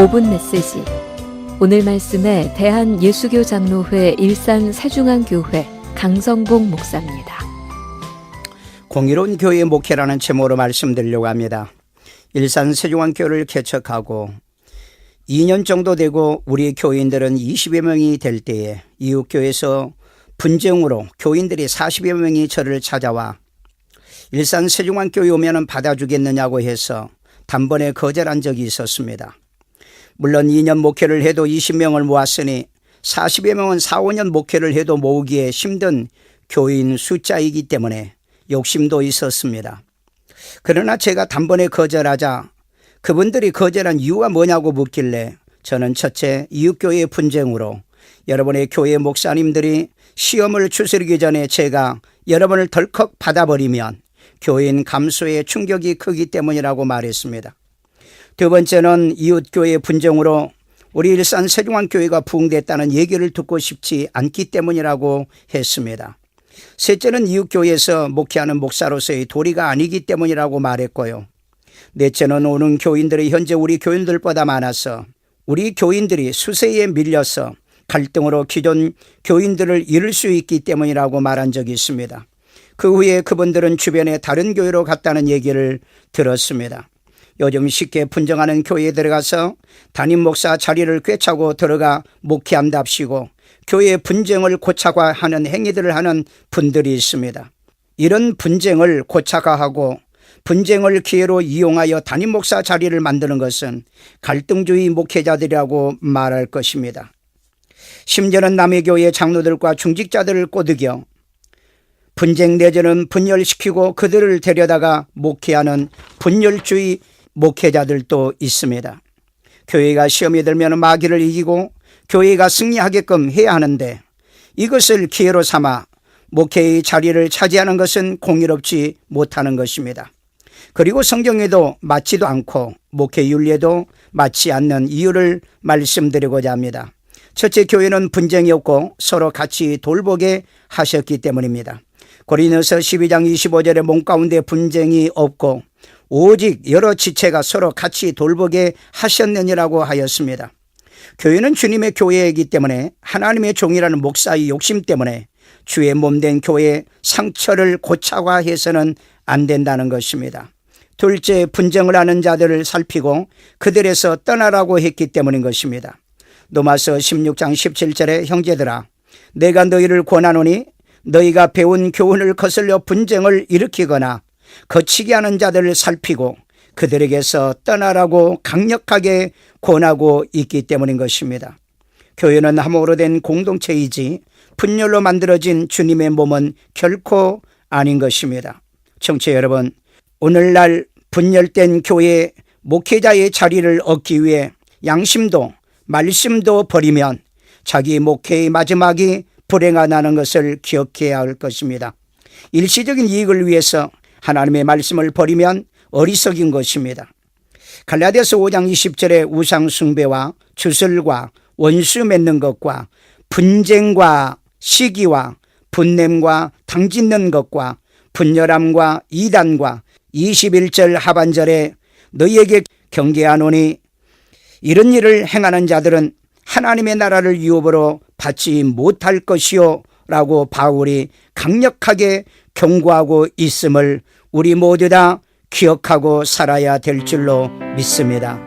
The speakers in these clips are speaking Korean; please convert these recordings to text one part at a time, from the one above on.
5분 메시지. 오늘 말씀에 대한예수교 장로회 일산 세중앙교회 강성봉 목사입니다. 공의로운 교회 목회라는 제목으로 말씀드리려고 합니다. 일산 세중앙교회를 개척하고 2년 정도 되고 우리 교인들은 20여 명이 될 때에 이웃교회에서 분쟁으로 교인들이 40여 명이 저를 찾아와 일산 세중앙교회 오면 받아주겠느냐고 해서 단번에 거절한 적이 있었습니다. 물론 2년 목회를 해도 20명을 모았으니 40여 명은 4, 5년 목회를 해도 모으기에 힘든 교인 숫자이기 때문에 욕심도 있었습니다. 그러나 제가 단번에 거절하자 그분들이 거절한 이유가 뭐냐고 묻길래 저는 첫째, 이웃교회의 분쟁으로 여러분의 교회 목사님들이 시험을 추스르기 전에 제가 여러분을 덜컥 받아버리면 교인 감수의 충격이 크기 때문이라고 말했습니다. 두 번째는 이웃교회의 분쟁으로 우리 일산 세중앙교회가 부흥됐다는 얘기를 듣고 싶지 않기 때문이라고 했습니다. 셋째는 이웃교회에서 목회하는 목사로서의 도리가 아니기 때문이라고 말했고요. 넷째는 오는 교인들이 현재 우리 교인들보다 많아서 우리 교인들이 수세에 밀려서 갈등으로 기존 교인들을 잃을 수 있기 때문이라고 말한 적이 있습니다. 그 후에 그분들은 주변에 다른 교회로 갔다는 얘기를 들었습니다. 요즘 쉽게 분쟁하는 교회에 들어가서 담임 목사 자리를 꿰차고 들어가 목회한답시고 교회의 분쟁을 고착화하는 행위들을 하는 분들이 있습니다. 이런 분쟁을 고착화하고 분쟁을 기회로 이용하여 담임 목사 자리를 만드는 것은 갈등주의 목회자들이라고 말할 것입니다. 심지어는 남의 교회 장로들과 중직자들을 꼬드겨 분쟁 내지는 분열시키고 그들을 데려다가 목회하는 분열주의 목회자들도 있습니다. 교회가 시험이 들면 마귀를 이기고 교회가 승리하게끔 해야 하는데 이것을 기회로 삼아 목회의 자리를 차지하는 것은 공의롭지 못하는 것입니다. 그리고 성경에도 맞지도 않고 목회윤리에도 맞지 않는 이유를 말씀드리고자 합니다. 첫째, 교회는 분쟁이 없고 서로 같이 돌보게 하셨기 때문입니다. 고린도서 12장 25절에 몸 가운데 분쟁이 없고 오직 여러 지체가 서로 같이 돌보게 하셨느니라고 하였습니다. 교회는 주님의 교회이기 때문에 하나님의 종이라는 목사의 욕심 때문에 주의 몸된 교회의 상처를 고착화해서는 안 된다는 것입니다. 둘째, 분쟁을 하는 자들을 살피고 그들에서 떠나라고 했기 때문인 것입니다. 로마서 16장 17절에 형제들아 내가 너희를 권하노니 너희가 배운 교훈을 거슬려 분쟁을 일으키거나 거치게 하는 자들을 살피고 그들에게서 떠나라고 강력하게 권하고 있기 때문인 것입니다. 교회는 함으로 된 공동체이지 분열로 만들어진 주님의 몸은 결코 아닌 것입니다. 청취자 여러분, 오늘날 분열된 교회 목회자의 자리를 얻기 위해 양심도 말씀도 버리면 자기 목회의 마지막이 불행가 나는 것을 기억해야 할 것입니다. 일시적인 이익을 위해서 하나님의 말씀을 버리면 어리석인 것입니다. 갈라디아서 5장 20절에 우상 숭배와 주술과 원수 맺는 것과 분쟁과 시기와 분냄과 당짓는 것과 분열함과 이단과 21절 하반절에 너희에게 경계하노니 이런 일을 행하는 자들은 하나님의 나라를 유업으로 받지 못할 것이요 라고 바울이 강력하게 경고하고 있음을 우리 모두 다 기억하고 살아야 될 줄로 믿습니다.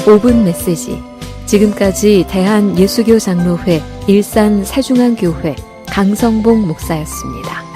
(5분) 메시지. 지금까지 대한예수교 장로회 일산 세중앙교회 강성봉 목사였습니다.